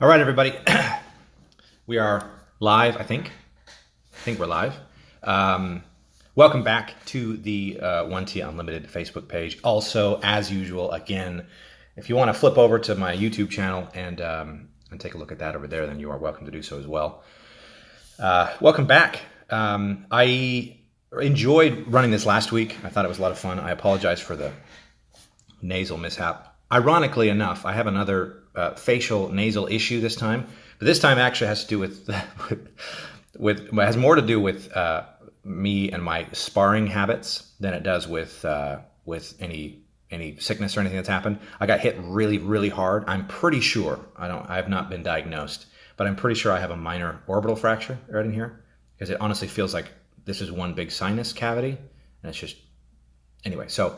All right, everybody. We are live, I think. I think we're live. Welcome back to the 1T Unlimited Facebook page. Also, as usual, again, if you want to flip over to my YouTube channel and take a look at that over there, then you are welcome to do so as well. Welcome back. I enjoyed running this last week. I thought it was a lot of fun. I apologize for the nasal mishap. Ironically enough, I have another facial nasal issue this time, but this time actually has to do with has more to do with me and my sparring habits than it does with any sickness or anything that's happened. I got hit really hard. I'm pretty sure I have not been diagnosed, but I'm pretty sure I have a minor orbital fracture right in here, because it honestly feels like this is one big sinus cavity, and it's just anyway. So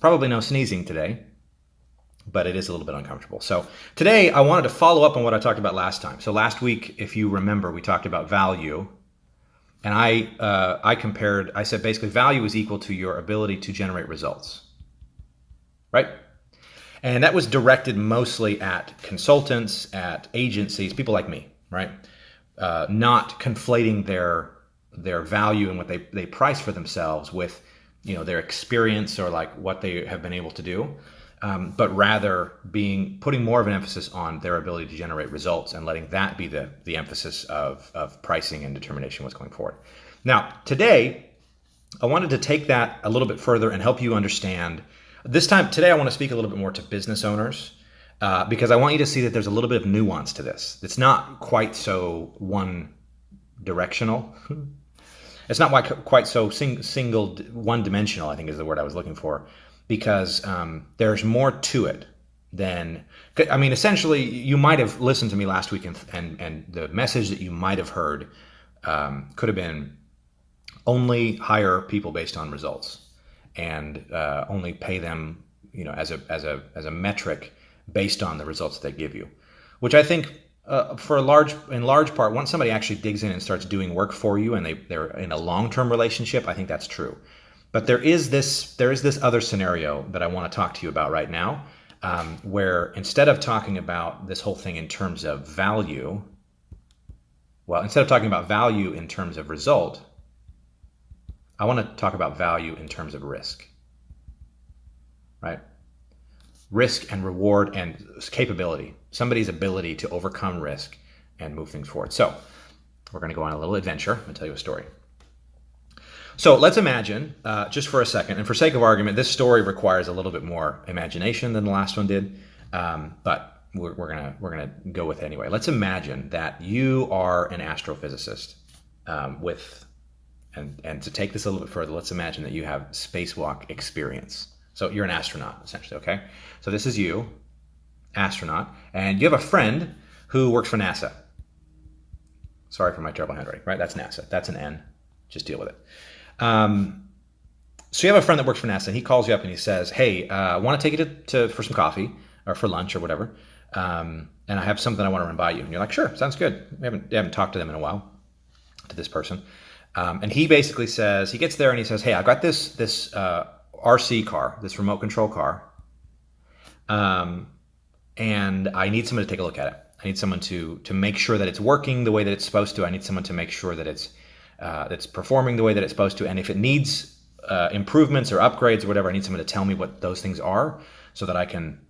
probably no sneezing today, but it is a little bit uncomfortable. So today I wanted to follow up on what I talked about last time. So last week, if you remember, we talked about value, and I said basically value is equal to your ability to generate results, right? And that was directed mostly at consultants, at agencies, people like me, right? Not conflating their value and what they price for themselves with, their experience or like what they have been able to do. But rather putting more of an emphasis on their ability to generate results and letting that be the emphasis of pricing and determination what's going forward. Now, today, I wanted to take that a little bit further and help you understand. Today I want to speak a little bit more to business owners because I want you to see that there's a little bit of nuance to this. It's not quite so one-directional. It's not quite so single, one-dimensional, I think is the word I was looking for. Because there's more to it than, essentially, you might have listened to me last week and the message that you might have heard could have been only hire people based on results and only pay them, as a metric based on the results they give you, which I think in large part, once somebody actually digs in and starts doing work for you and they're in a long-term relationship, I think that's true. But there is this other scenario that I want to talk to you about right now, where instead of talking about this whole thing in terms of value, instead of talking about value in terms of result, I want to talk about value in terms of risk, right? Risk and reward and capability, somebody's ability to overcome risk and move things forward. So we're going to go on a little adventure and tell you a story. So let's imagine, just for a second, and for sake of argument, this story requires a little bit more imagination than the last one did, but we're gonna go with it anyway. Let's imagine that you are an astrophysicist and to take this a little bit further, let's imagine that you have spacewalk experience. So you're an astronaut, essentially, okay? So this is you, astronaut, and you have a friend who works for NASA. Sorry for my terrible handwriting, right? That's NASA. That's an N. Just deal with it. So you have a friend that works for NASA, and he calls you up and he says, hey, I want to take you for some coffee or for lunch or whatever. And I have something I want to run by you. And you're like, sure, sounds good. We haven't talked to them in a while, to this person. And he basically says, he gets there and he says, hey, I've got this RC car, this remote control car. And I need someone to take a look at it. I need someone to make sure that it's working the way that it's supposed to. I need someone to make sure that it's performing the way that it's supposed to, and if it needs improvements or upgrades or whatever, I need someone to tell me what those things are, so that I can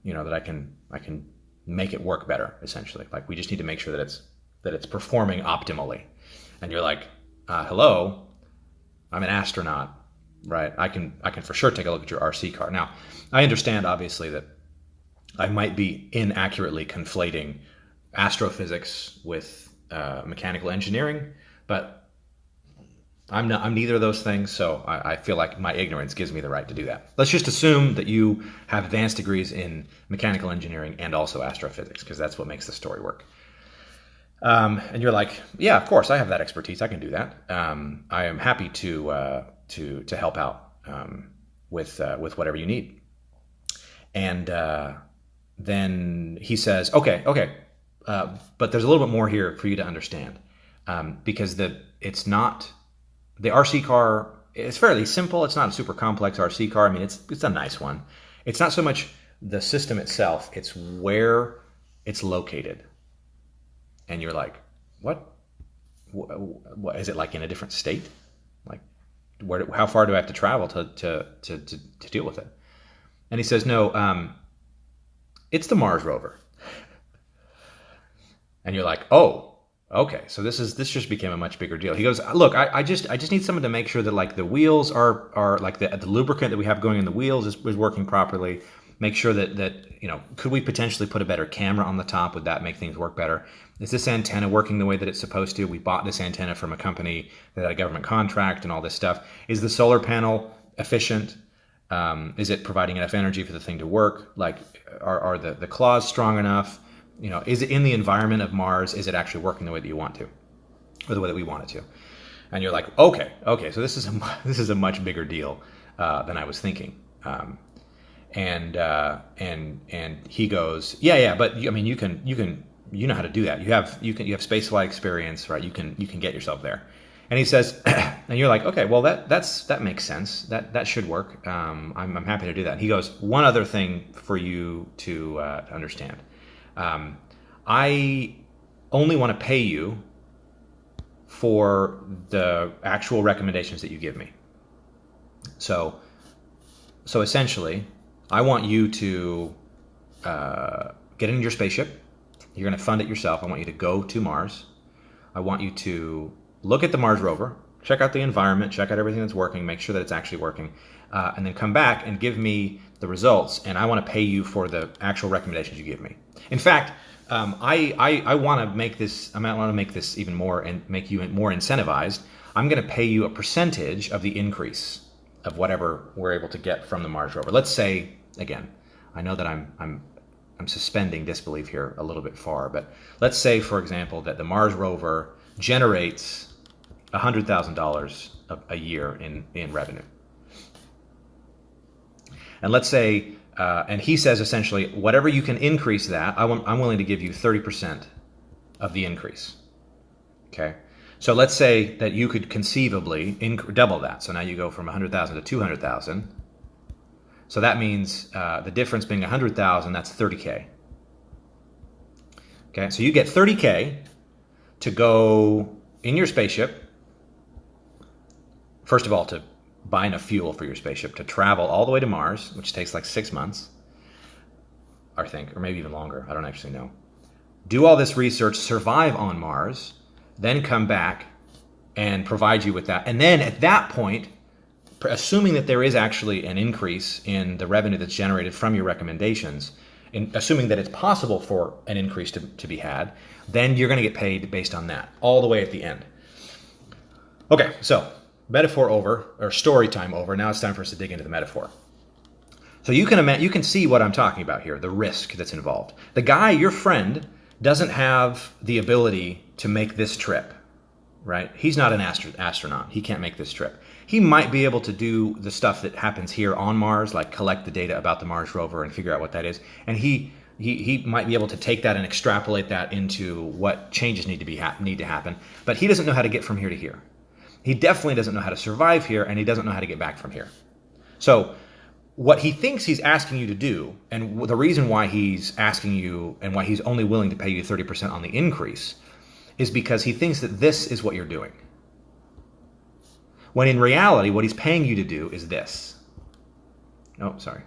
make it work better. Essentially, like we just need to make sure that it's performing optimally. And you're like, hello, I'm an astronaut, right? I can for sure take a look at your RC car. Now, I understand obviously that I might be inaccurately conflating astrophysics with mechanical engineering, but I'm neither of those things, so I feel like my ignorance gives me the right to do that. Let's just assume that you have advanced degrees in mechanical engineering and also astrophysics, because that's what makes the story work. And you're like, yeah, of course, I have that expertise. I can do that. I am happy to help out with whatever you need. And then he says, okay, but there's a little bit more here for you to understand, because it's not. The RC car is fairly simple. It's not a super complex RC car. I mean, it's a nice one. It's not so much the system itself, it's where it's located. And you're like, what? What is it, like in a different state? Like, how far do I have to travel to deal with it? And he says, no, it's the Mars rover. And you're like, oh, okay. So this just became a much bigger deal. He goes, look, I just need someone to make sure that like the wheels are like the lubricant that we have going in the wheels is working properly. Make sure that could we potentially put a better camera on the top? Would that make things work better? Is this antenna working the way that it's supposed to? We bought this antenna from a company that had a government contract and all this stuff. Is the solar panel efficient? Is it providing enough energy for the thing to work? Like, are the claws strong enough? Is it in the environment of Mars? Is it actually working the way that you want to, or the way that we want it to? And you're like, okay. So this is a much bigger deal than I was thinking. And he goes, yeah, but I mean, you know how to do that. You have space flight experience, right? You can get yourself there. And he says, and you're like, okay, well that makes sense. That should work. I'm happy to do that. And he goes, one other thing for you to understand. I only want to pay you for the actual recommendations that you give me. So essentially, I want you to get in your spaceship. You're going to fund it yourself. I want you to go to Mars. I want you to look at the Mars rover, check out the environment, check out everything that's working, make sure that it's actually working, and then come back and give me the results. And I want to pay you for the actual recommendations you give me. In fact, I want to make this. I might want to make this even more and make you more incentivized. I'm going to pay you a percentage of the increase of whatever we're able to get from the Mars rover. Let's say, again, I know that I'm suspending disbelief here a little bit far, but let's say, for example, that the Mars rover generates $100,000 a year in revenue. And let's say, and he says essentially, whatever you can increase that, I'm willing to give you 30% of the increase. Okay. So let's say that you could conceivably double that. So now you go from 100,000 to 200,000. So that means the difference being 100,000, that's 30K. Okay, so you get 30K to go in your spaceship. First of all, to buy enough fuel for your spaceship to travel all the way to Mars, which takes like 6 months, I think, or maybe even longer. I don't actually know. Do all this research, survive on Mars, then come back and provide you with that. And then at that point, assuming that there is actually an increase in the revenue that's generated from your recommendations, and assuming that it's possible for an increase to be had, then you're going to get paid based on that all the way at the end. Okay, so metaphor over, or story time over. Now it's time for us to dig into the metaphor. So you can see what I'm talking about here, the risk that's involved. The guy, your friend, doesn't have the ability to make this trip, right? He's not an astronaut. He can't make this trip. He might be able to do the stuff that happens here on Mars, like collect the data about the Mars rover and figure out what that is. And he might be able to take that and extrapolate that into what changes need to happen. But he doesn't know how to get from here to here. He definitely doesn't know how to survive here, and he doesn't know how to get back from here. So what he thinks he's asking you to do, and the reason why he's asking you and why he's only willing to pay you 30% on the increase, is because he thinks that this is what you're doing. When in reality, what he's paying you to do is this. Oh, sorry.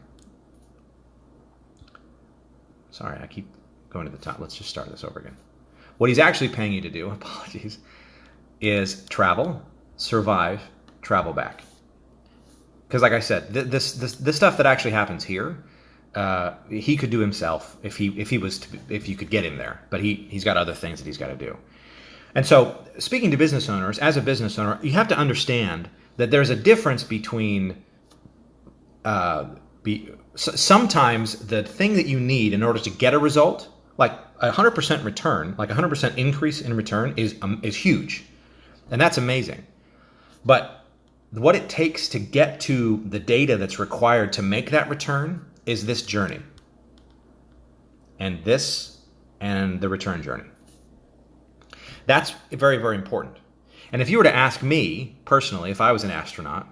Sorry, I keep going to the top. Let's just start this over again. What he's actually paying you to do, apologies, is travel, survive, travel back. Because like I said, this stuff that actually happens here, he could do himself if you could get him there. But he's got other things that he's got to do. And so, speaking to business owners, as a business owner, you have to understand that there's a difference between sometimes the thing that you need in order to get a result, like 100% return, like 100% increase in return is huge. And that's amazing. But what it takes to get to the data that's required to make that return is this journey. And the return journey. That's very, very important. And if you were to ask me personally, if I was an astronaut,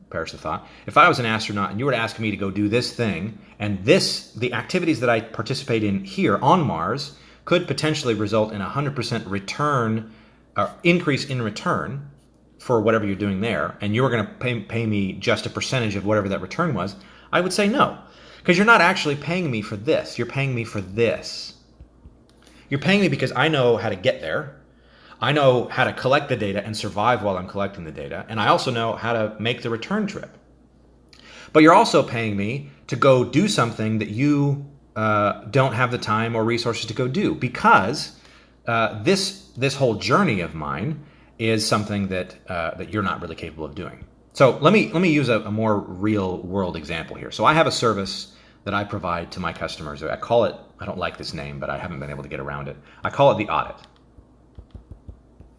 perish the thought, if I was an astronaut and you were to ask me to go do this thing, and the activities that I participate in here on Mars could potentially result in a 100% return or increase in return for whatever you're doing there, and you were going to pay me just a percentage of whatever that return was, I would say no. Because you're not actually paying me for this. You're paying me for this. You're paying me because I know how to get there. I know how to collect the data and survive while I'm collecting the data. And I also know how to make the return trip. But you're also paying me to go do something that you don't have the time or resources to go do, because this whole journey of mine is something that you're not really capable of doing. So let me use a more real world example here. So I have a service that I provide to my customers. I call it, I don't like this name, but I haven't been able to get around it. I call it the audit.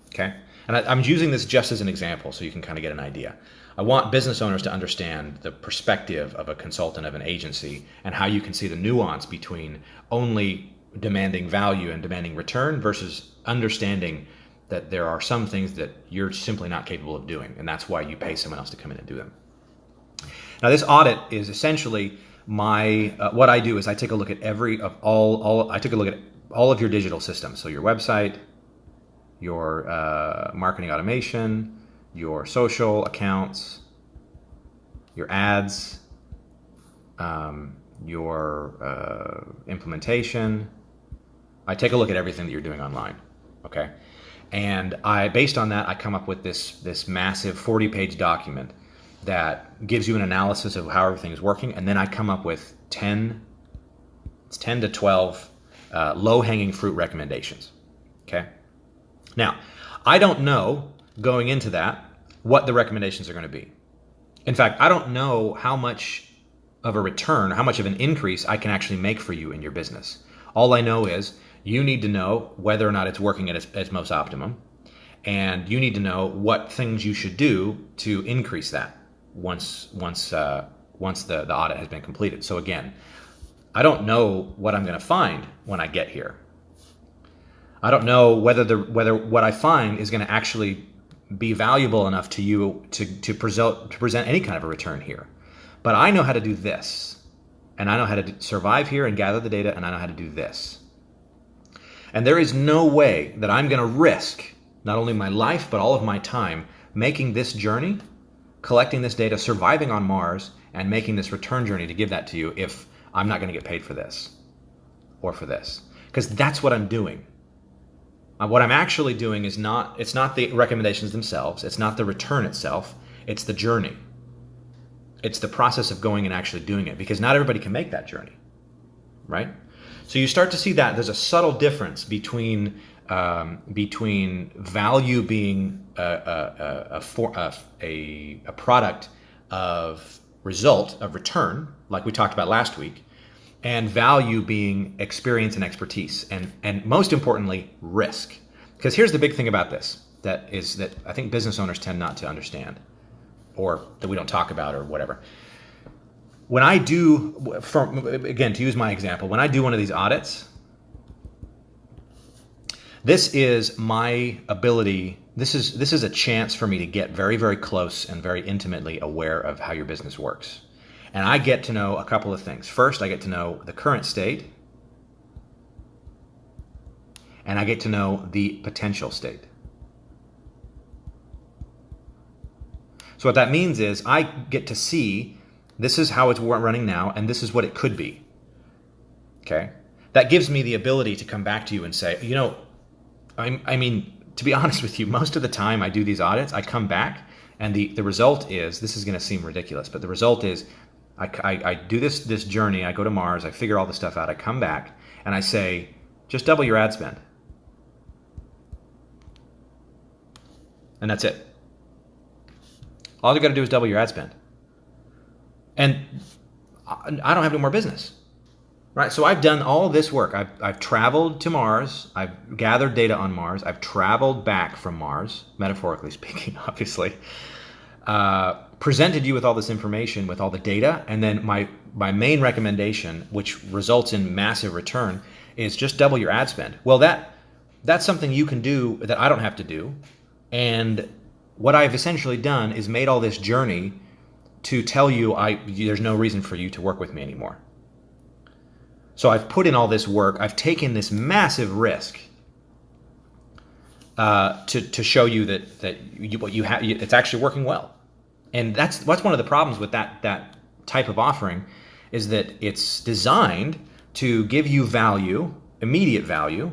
Okay? And I'm using this just as an example so you can kind of get an idea. I want business owners to understand the perspective of a consultant, of an agency, and how you can see the nuance between only demanding value and demanding return versus understanding that there are some things that you're simply not capable of doing, and that's why you pay someone else to come in and do them. Now, this audit is essentially my what I do is I take a look at I take a look at all of your digital systems, so your website, your marketing automation, your social accounts, your ads, your implementation. I take a look at everything that you're doing online, okay? And based on that, I come up with this massive 40-page document that gives you an analysis of how everything is working, and then I come up with 10 to 12 low-hanging fruit recommendations, okay? Now, I don't know going into that what the recommendations are going to be. In fact, I don't know how much of a return, how much of an increase I can actually make for you in your business. All I know is you need to know whether or not it's working at its most optimum, and you need to know what things you should do to increase that once the audit has been completed. So again, I don't know what I'm going to find when I get here. I don't know whether what I find is going to actually be valuable enough to you to present any kind of a return here. But I know how to do this, and I know how to survive here and gather the data, and I know how to do this. And there is no way that I'm going to risk not only my life, but all of my time making this journey, collecting this data, surviving on Mars, and making this return journey to give that to you if I'm not going to get paid for this or for this. Because that's what I'm doing. What I'm actually doing is it's not the recommendations themselves, it's not the return itself, it's the journey. It's the process of going and actually doing it, because not everybody can make that journey, right? So you start to see that there's a subtle difference between value being a product of result, of return, like we talked about last week, and value being experience and expertise, and most importantly, risk. Because here's the big thing about this that I think business owners tend not to understand, or that we don't talk about, or whatever. When I do, again, to use my example, when I do one of these audits, this is my ability, this is a chance for me to get very, very close and very intimately aware of how your business works. And I get to know a couple of things. First, I get to know the current state, and I get to know the potential state. So what that means is I get to see this is how it's running now, and this is what it could be. Okay? That gives me the ability to come back to you and say, I mean, to be honest with you, most of the time I do these audits, I come back, and the result is, this is going to seem ridiculous, but the result is I do this journey, I go to Mars, I figure all this stuff out, I come back, and I say, just double your ad spend. And that's it. All you got to do is double your ad spend. And I don't have any more business, right? So I've done all this work. I've traveled to Mars. I've gathered data on Mars. I've traveled back from Mars, metaphorically speaking, obviously. Presented you with all this information, with all the data, and then my main recommendation, which results in massive return, is just double your ad spend. Well, that's something you can do that I don't have to do. And what I've essentially done is made all this journey to tell you there's no reason for you to work with me anymore. So I've put in all this work. I've taken this massive risk to show you that what you have, it's actually working well. And that's one of the problems with that type of offering, is that it's designed to give you value, immediate value,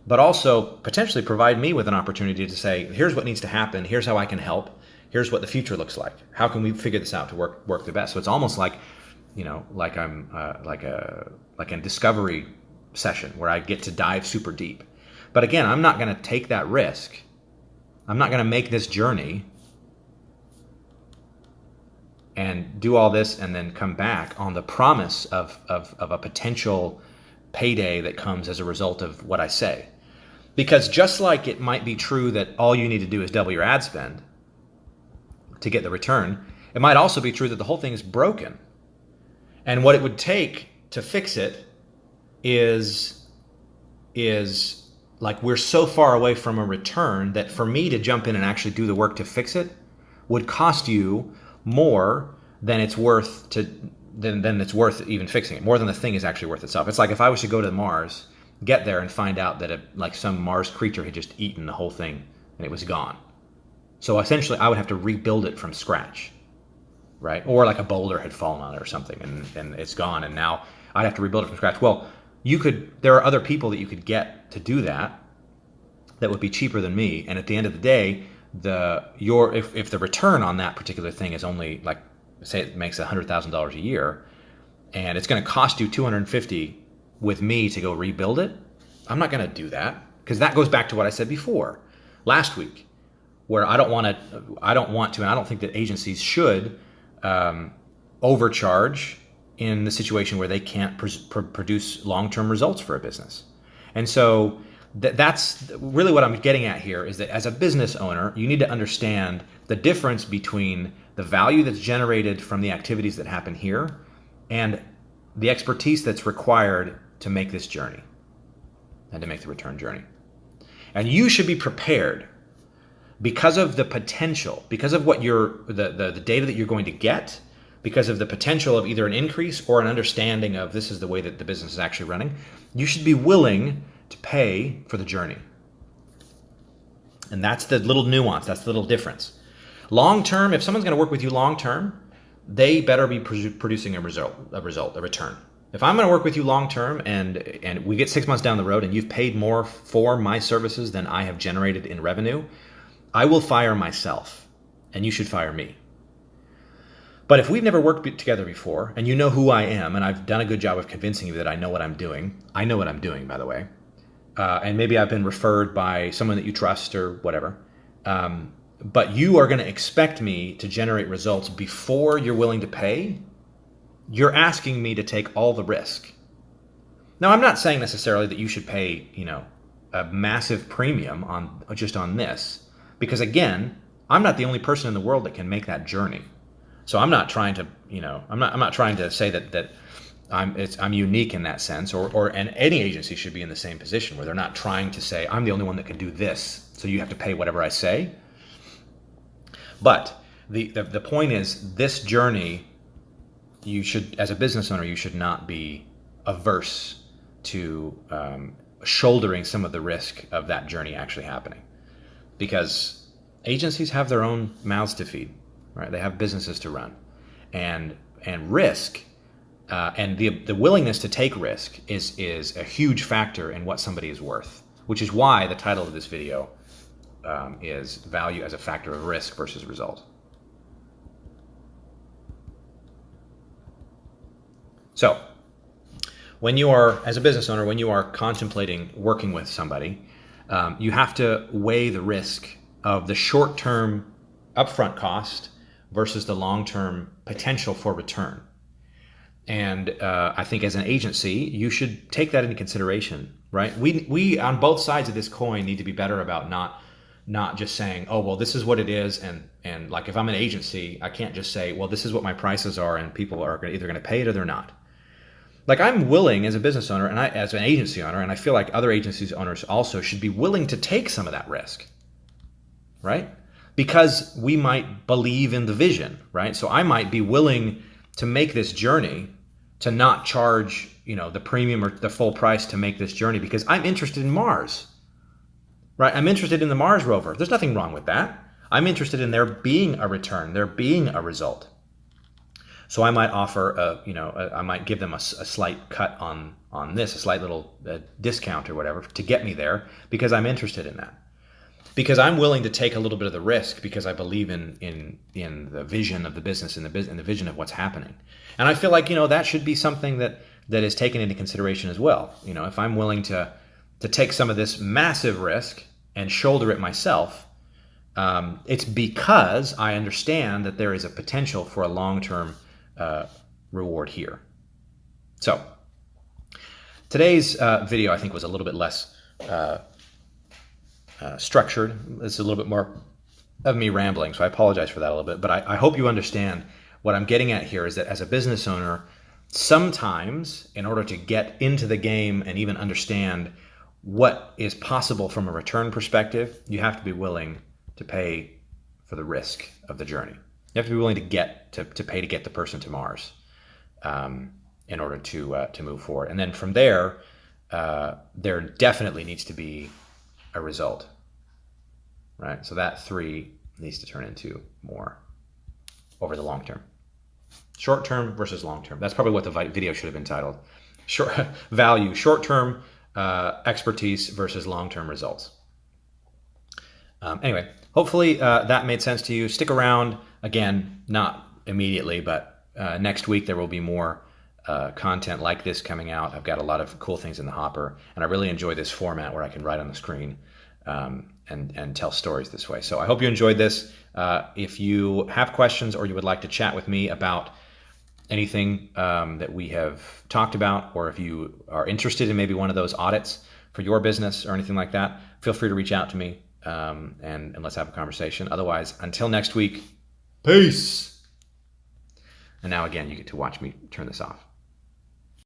but also potentially provide me with an opportunity to say, here's what needs to happen, here's how I can help, here's what the future looks like. How can we figure this out to work the best? So it's almost like, like I'm like a discovery session where I get to dive super deep. But again, I'm not going to take that risk. I'm not going to make this journey and do all this and then come back on the promise of a potential payday that comes as a result of what I say. Because just like it might be true that all you need to do is double your ad spend to get the return, it might also be true that the whole thing is broken. And what it would take to fix it is like, we're so far away from a return that for me to jump in and actually do the work to fix it would cost you more than it's worth than it's worth even fixing it, more than the thing is actually worth itself. It's like if I was to go to Mars, get there and find out that like some Mars creature had just eaten the whole thing and it was gone. So essentially I would have to rebuild it from scratch, right? Or like a boulder had fallen on it or something and it's gone, and now I'd have to rebuild it from scratch. Well, there are other people that you could get to do that would be cheaper than me, and at the end of the day, if the return on that particular thing is only, like, say it makes $100,000 a year, and it's going to cost you $250 with me to go rebuild it, I'm not going to do that, because that goes back to what I said before last week, where I don't want to, and I don't think that agencies should overcharge in the situation where they can't produce long-term results for a business. And so that's really what I'm getting at here, is that as a business owner, you need to understand the difference between the value that's generated from the activities that happen here and the expertise that's required to make this journey and to make the return journey. And you should be prepared because of the potential, because of what the data that you're going to get, because of the potential of either an increase or an understanding of this is the way that the business is actually running. You should be willing to pay for the journey. And that's the little nuance, that's the little difference. Long term, if someone's going to work with you long term, they better be producing a return. If I'm going to work with you long term and we get 6 months down the road and you've paid more for my services than I have generated in revenue, I will fire myself and you should fire me. But if we've never worked together before and you know who I am and I've done a good job of convincing you that I know what I'm doing, by the way, and maybe I've been referred by someone that you trust or whatever, but you are going to expect me to generate results before you're willing to pay, you're asking me to take all the risk. Now, I'm not saying necessarily that you should pay, a massive premium on this, because again, I'm not the only person in the world that can make that journey. So I'm not trying to, I'm not trying to say that I'm unique in that sense, and any agency should be in the same position where they're not trying to say I'm the only one that can do this, so you have to pay whatever I say. But the point is, this journey, you should, as a business owner, you should not be averse to shouldering some of the risk of that journey actually happening, because agencies have their own mouths to feed. Right? They have businesses to run, and risk, and the willingness to take risk is a huge factor in what somebody is worth. Which is why the title of this video is Value as a Factor of Risk versus Result. So, when you are, as a business owner, when you are contemplating working with somebody, you have to weigh the risk of the short-term upfront cost versus the long-term potential for return. And I think as an agency, you should take that into consideration, right? We on both sides of this coin need to be better about not just saying, oh, well, this is what it is. And like, if I'm an agency, I can't just say, well, this is what my prices are and people are either going to pay it or they're not. Like, I'm willing as a business owner and as an agency owner, and I feel like other agencies owners also should be willing to take some of that risk, right? Because we might believe in the vision, right? So I might be willing to make this journey to not charge, the premium or the full price to make this journey because I'm interested in Mars, right? I'm interested in the Mars rover. There's nothing wrong with that. I'm interested in there being a return, there being a result. So I might offer, I might give them a slight cut on this, a slight little discount or whatever to get me there because I'm interested in that. Because I'm willing to take a little bit of the risk because I believe in the vision of the business and the vision of what's happening. And I feel like, that should be something that is taken into consideration as well. If I'm willing to take some of this massive risk and shoulder it myself, it's because I understand that there is a potential for a long-term reward here. So today's video, I think, was a little bit less structured. It's a little bit more of me rambling, so I apologize for that a little bit. But I hope you understand what I'm getting at here is that as a business owner, sometimes in order to get into the game and even understand what is possible from a return perspective, you have to be willing to pay for the risk of the journey. You have to be willing to pay to get the person to Mars in order to move forward. And then from there, there definitely needs to be a result, right? So that 3 needs to turn into more over the long term. Short term versus long term. That's probably what the video should have been titled. Short term expertise versus long term results. Anyway, hopefully that made sense to you. Stick around. Again, not immediately, but next week there will be more content like this coming out. I've got a lot of cool things in the hopper, and I really enjoy this format where I can write on the screen and tell stories this way. So I hope you enjoyed this. If you have questions or you would like to chat with me about anything that we have talked about, or if you are interested in maybe one of those audits for your business or anything like that, feel free to reach out to me and let's have a conversation. Otherwise, until next week, peace. And now again, you get to watch me turn this off.